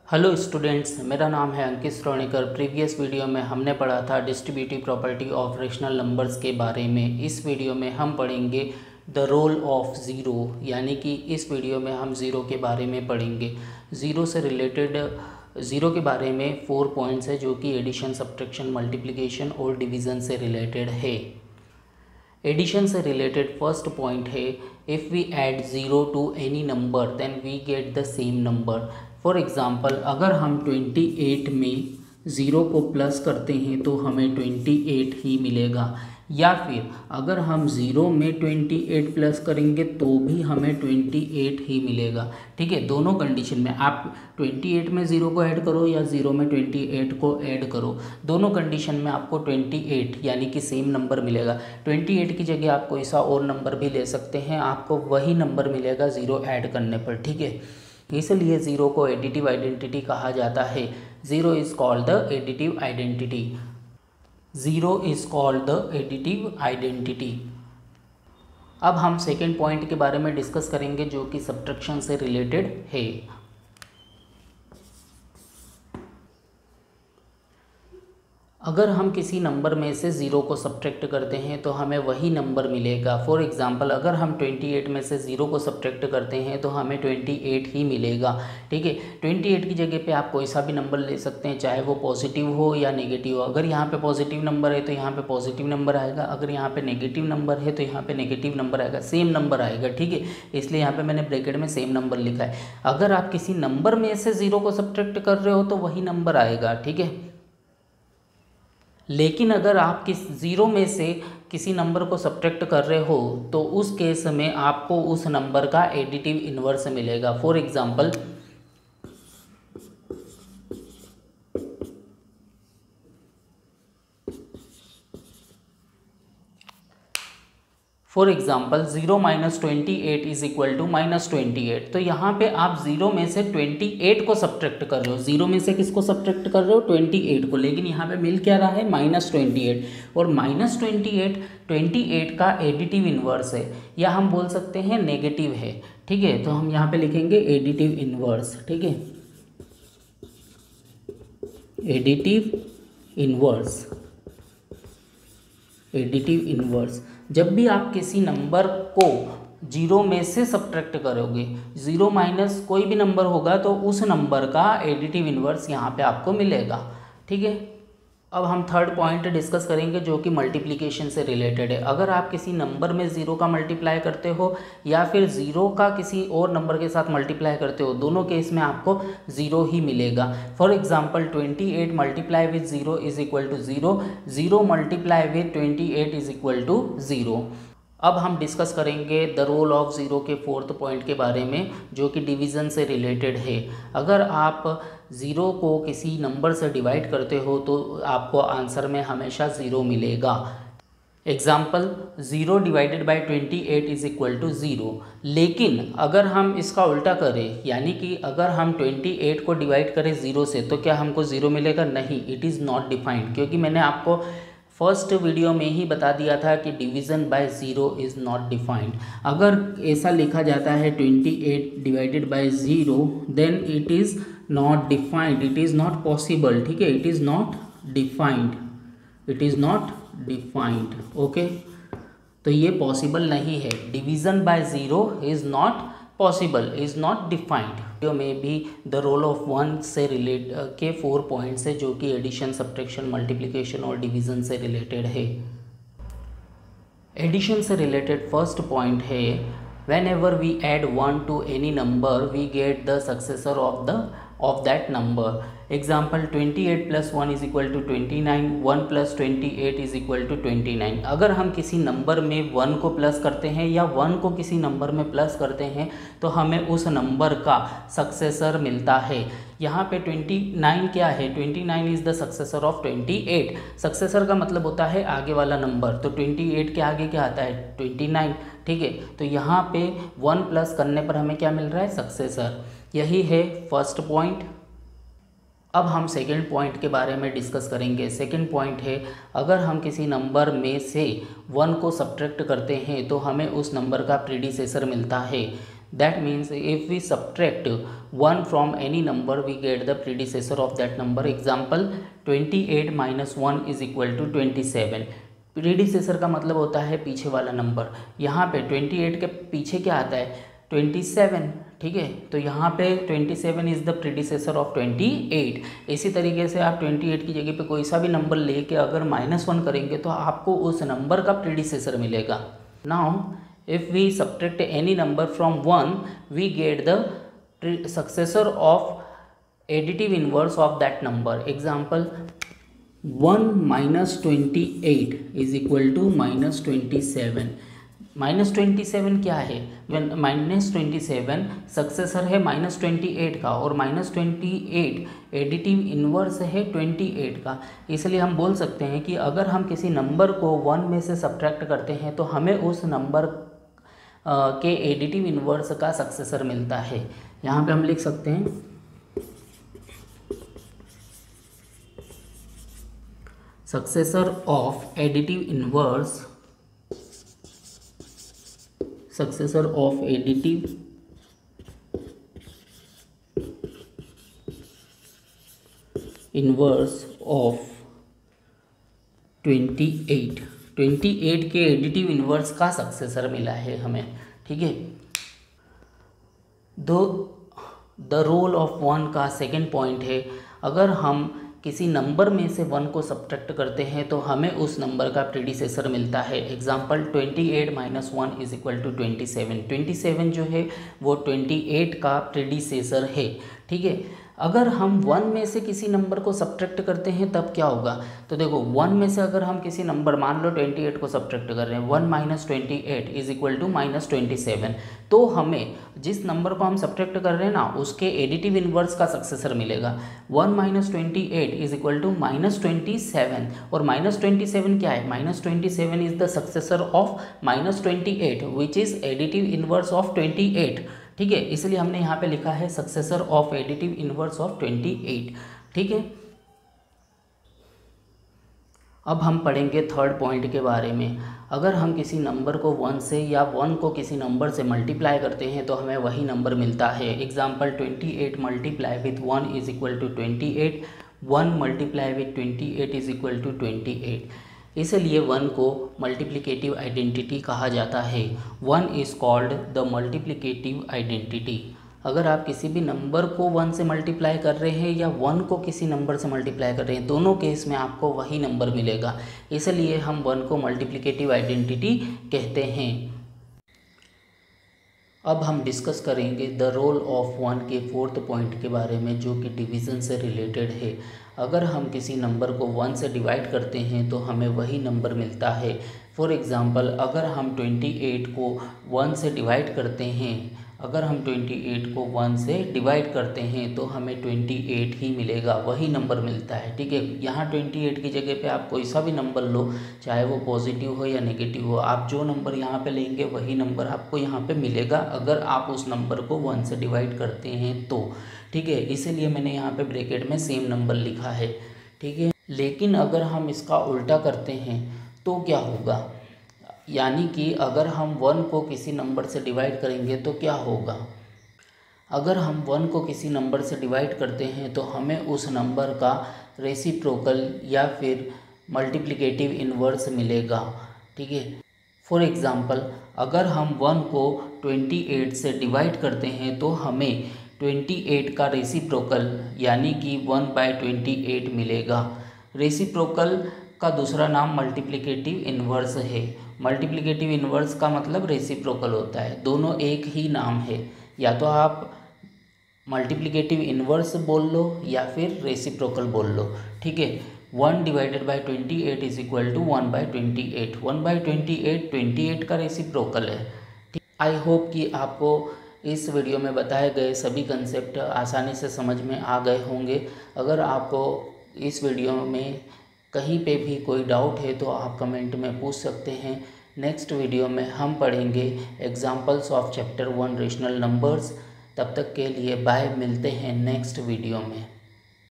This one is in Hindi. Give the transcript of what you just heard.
हेलो स्टूडेंट्स, मेरा नाम है अंकित श्रोणीकर। प्रीवियस वीडियो में हमने पढ़ा था distributive property of rational numbers के बारे में। इस वीडियो में हम पढ़ेंगे द रोल ऑफ ज़ीरो, यानी कि इस वीडियो में हम ज़ीरो के बारे में पढ़ेंगे। ज़ीरो से रिलेटेड ज़ीरो के बारे में 4 पॉइंट्स है जो कि एडिशन, सब्ट्रैक्शन, मल्टीप्लिकेशन और डिवीज़न से रिलेटेड है। एडिशन से रिलेटेड फर्स्ट पॉइंट है, if we add zero to any number then we get the same number. For example, अगर हम 28 में ज़ीरो को प्लस करते हैं तो हमें 28 ही मिलेगा, या फिर अगर हम ज़ीरो में 28 प्लस करेंगे तो भी हमें 28 ही मिलेगा। ठीक है, दोनों कंडीशन में आप 28 में ज़ीरो को ऐड करो या ज़ीरो में 28 को ऐड करो, दोनों कंडीशन में आपको 28 यानी कि सेम नंबर मिलेगा। 28 की जगह आप कोई सा और नंबर भी ले सकते हैं, आपको वही नंबर मिलेगा ज़ीरो ऐड करने पर। ठीक है, इसलिए ज़ीरो को एडिटिव आइडेंटिटी कहा जाता है। Zero is called the additive identity. Zero is called the additive identity. अब हम सेकेंड पॉइंट के बारे में डिस्कस करेंगे जो कि सब्ट्रैक्शन से रिलेटेड है। अगर हम किसी नंबर में से ज़ीरो को सब्ट्रैक्ट करते हैं तो हमें वही नंबर मिलेगा। फॉर एग्ज़ाम्पल, अगर हम 28 में से ज़ीरो को सब्ट्रैक्ट करते हैं तो हमें 28 ही मिलेगा। ठीक है, 28 की जगह पे आप कोई सा भी नंबर ले सकते हैं, चाहे वो पॉजिटिव हो या नेगेटिव हो। अगर यहाँ पे पॉजिटिव नंबर है तो यहाँ पे पॉजिटिव नंबर आएगा, अगर यहाँ पे नेगेटिव नंबर है तो यहाँ पे नेगेटिव नंबर आएगा, सेम नंबर आएगा। ठीक है, इसलिए यहाँ पे मैंने ब्रैकेट में सेम नंबर लिखा है। अगर आप किसी नंबर में से ज़ीरो को सब्ट्रैक्ट कर रहे हो तो वही नंबर आएगा। ठीक है, लेकिन अगर आप किस ज़ीरो में से किसी नंबर को सब्ट्रैक्ट कर रहे हो तो उस केस में आपको उस नंबर का एडिटिव इन्वर्स मिलेगा। For example, zero minus 28 is equal to -28। तो यहाँ पे आप ज़ीरो में से 28 को सब्ट्रैक्ट कर रहे हो। ज़ीरो में से किसको सब्ट्रैक्ट कर रहे हो? 28 को, लेकिन यहाँ पे मिल क्या रहा है? -28। और -28 का एडिटिव इन्वर्स है, या हम बोल सकते हैं नेगेटिव है। ठीक है, तो हम यहाँ पे लिखेंगे एडिटिव इन्वर्स। ठीक है, एडिटिव इन्वर्स। एडिटिव इन्वर्स, जब भी आप किसी नंबर को जीरो में से सब्ट्रैक्ट करोगे, ज़ीरो माइनस कोई भी नंबर होगा तो उस नंबर का एडिटिव इन्वर्स यहाँ पे आपको मिलेगा। ठीक है, अब हम थर्ड पॉइंट डिस्कस करेंगे जो कि मल्टीप्लिकेशन से रिलेटेड है। अगर आप किसी नंबर में ज़ीरो का मल्टीप्लाई करते हो या फिर ज़ीरो का किसी और नंबर के साथ मल्टीप्लाई करते हो, दोनों केस में आपको ज़ीरो ही मिलेगा। For example, 28 multiply with zero is equal to zero, zero multiply with 28 is equal to zero. अब हम डिस्कस करेंगे द रोल ऑफ ज़ीरो के फोर्थ पॉइंट के बारे में जो कि डिवीज़न से रिलेटेड है। अगर आप ज़ीरो को किसी नंबर से डिवाइड करते हो तो आपको आंसर में हमेशा ज़ीरो मिलेगा। Example, zero divided by 28 is equal to zero. लेकिन अगर हम इसका उल्टा करें, यानी कि अगर हम 28 को डिवाइड करें ज़ीरो से, तो क्या हमको ज़ीरो मिलेगा? नहीं, इट इज़ नॉट डिफाइंड, क्योंकि मैंने आपको फर्स्ट वीडियो में ही बता दिया था कि division by zero is not defined. अगर ऐसा लिखा जाता है 28 divided by zero, then it is not defined, it is not possible. ठीक है, it is not defined, it is not defined. Okay, तो ये पॉसिबल नहीं है। Division by zero is not possible, is not defined. में भी द रोल ऑफ वन से रिलेट के 4 पॉइंट्स है जो कि एडिशन, सब्ट्रैक्शन, मल्टीप्लिकेशन और डिवीज़न से रिलेटेड है। एडिशन से रिलेटेड फर्स्ट पॉइंट है, whenever we add one to any number we get the successor of that number. Example, 28 plus 1 is equal to 29, 1 plus 28 is equal to 29। अगर हम किसी नंबर में 1 को प्लस करते हैं या 1 को किसी नंबर में प्लस करते हैं तो हमें उस नंबर का सक्सेसर मिलता है। यहाँ पे 29 क्या है? 29 is the successor of 28। Successor का मतलब होता है आगे वाला नंबर, तो 28 के आगे क्या आता है? 29। ठीक है, तो यहाँ पे 1 प्लस करने पर हमें क्या मिल रहा है? सक्सेसर। यही है फर्स्ट पॉइंट। अब हम सेकंड पॉइंट के बारे में डिस्कस करेंगे। सेकंड पॉइंट है, अगर हम किसी नंबर में से 1 को सब्ट्रैक्ट करते हैं तो हमें उस नंबर का प्रीडिसेसर मिलता है। That means if we subtract 1 from any number we get the predecessor of that number. Example 28 minus 1 is equal to 27। Predecessor का मतलब होता है पीछे वाला नंबर। यहाँ पे 28 के पीछे क्या आता है 27, ठीक है। तो यहाँ पे 27 इज़ द प्रीडिसेसर ऑफ 28। इसी तरीके से आप 28 की जगह पे कोई सा भी नंबर लेके अगर -1 करेंगे तो आपको उस नंबर का प्रीडिसेसर मिलेगा। Now if we subtract any number from 1 we get the successor of additive inverse of that number. Example 1 minus 28 is equal to -27। -27 क्या है, -27 सक्सेसर है -28 का और -28 एडिटिव इन्वर्स है 28 का। इसलिए हम बोल सकते हैं कि अगर हम किसी नंबर को 1 में से सब्ट्रैक्ट करते हैं तो हमें उस नंबर के एडिटिव इन्वर्स का सक्सेसर मिलता है। यहाँ पे हम लिख सकते हैं successor of additive inverse, successor of additive inverse of 28। 28 के एडिटिव इन्वर्स का सक्सेसर मिला है हमें, ठीक है। द रोल ऑफ 1 का सेकेंड पॉइंट है, अगर हम किसी नंबर में से 1 को सब्ट्रैक्ट करते हैं तो हमें उस नंबर का प्रीडिसेसर मिलता है। Example 28 minus 1 is equal to 27। 27 जो है वो 28 का प्रीडिसेसर है, ठीक है। अगर हम 1 में से किसी नंबर को सब्ट्रैक्ट करते हैं तब क्या होगा, तो देखो 1 में से अगर हम किसी नंबर मान लो 28 को सब्ट्रैक्ट कर रहे हैं, 1 माइनस 28 इज इक्वल टू -27, तो हमें जिस नंबर को हम सब्ट्रैक्ट कर रहे हैं ना उसके एडिटिव इन्वर्स का सक्सेसर मिलेगा। 1 माइनस 28 इज इक्वल टू -27 और -27 क्या है, -27 is the successor of -28 which is additive inverse of 28, ठीक है। इसलिए हमने यहाँ पे लिखा है successor of additive inverse of 28, ठीक है। अब हम पढ़ेंगे थर्ड पॉइंट के बारे में। अगर हम किसी नंबर को 1 से या 1 को किसी नंबर से मल्टीप्लाई करते हैं तो हमें वही नंबर मिलता है। Example 28 multiply with 1 is equal to 28, 1 multiply with 28 is equal to 28। इसलिए 1 को मल्टीप्लिकेटिव आइडेंटिटी कहा जाता है। 1 is called the multiplicative identity. अगर आप किसी भी नंबर को 1 से मल्टीप्लाई कर रहे हैं या 1 को किसी नंबर से मल्टीप्लाई कर रहे हैं, दोनों केस में आपको वही नंबर मिलेगा। इसलिए हम 1 को मल्टीप्लिकेटिव आइडेंटिटी कहते हैं। अब हम डिस्कस करेंगे द रोल ऑफ 1 के फोर्थ पॉइंट के बारे में, जो कि डिवीज़न से रिलेटेड है। अगर हम किसी नंबर को 1 से डिवाइड करते हैं तो हमें वही नंबर मिलता है। फॉर एग्ज़ाम्पल अगर हम 28 को 1 से डिवाइड करते हैं, अगर हम 28 को 1 से डिवाइड करते हैं तो हमें 28 ही मिलेगा, वही नंबर मिलता है, ठीक है। यहाँ 28 की जगह पे आप कोई सा भी नंबर लो, चाहे वो पॉजिटिव हो या नेगेटिव हो, आप जो नंबर यहाँ पे लेंगे वही नंबर आपको यहाँ पे मिलेगा अगर आप उस नंबर को 1 से डिवाइड करते हैं तो, ठीक है। इसीलिए मैंने यहाँ पे ब्रैकेट में सेम नंबर लिखा है, ठीक है। लेकिन अगर हम इसका उल्टा करते हैं तो क्या होगा, यानी कि अगर हम 1 को किसी नंबर से डिवाइड करेंगे तो क्या होगा। अगर हम 1 को किसी नंबर से डिवाइड करते हैं तो हमें उस नंबर का रेसिप्रोकल या फिर मल्टीप्लिकेटिव इन्वर्स मिलेगा, ठीक है। फॉर एग्ज़ाम्पल अगर हम 1 को 28 से डिवाइड करते हैं तो हमें 28 का रेसिप्रोकल यानी कि 1/28 मिलेगा। रेसिप्रोकल का दूसरा नाम मल्टीप्लिकेटिव इन्वर्स है। मल्टीप्लिकेटिव इन्वर्स का मतलब रेसिप्रोकल होता है, दोनों एक ही नाम है। या तो आप मल्टीप्लिकेटिव इन्वर्स बोल लो या फिर रेसिप्रोकल बोल लो, ठीक है। 1 divided by 28 is equal to 1/28। 1/28 28 का रेसिप्रोकल है, ठीक। आई होप कि आपको इस वीडियो में बताए गए सभी कंसेप्ट आसानी से समझ में आ गए होंगे। अगर आपको इस वीडियो में कहीं पे भी कोई डाउट है तो आप कमेंट में पूछ सकते हैं। नेक्स्ट वीडियो में हम पढ़ेंगे examples of chapter 1 rational numbers. तब तक के लिए बाय, मिलते हैं नेक्स्ट वीडियो में।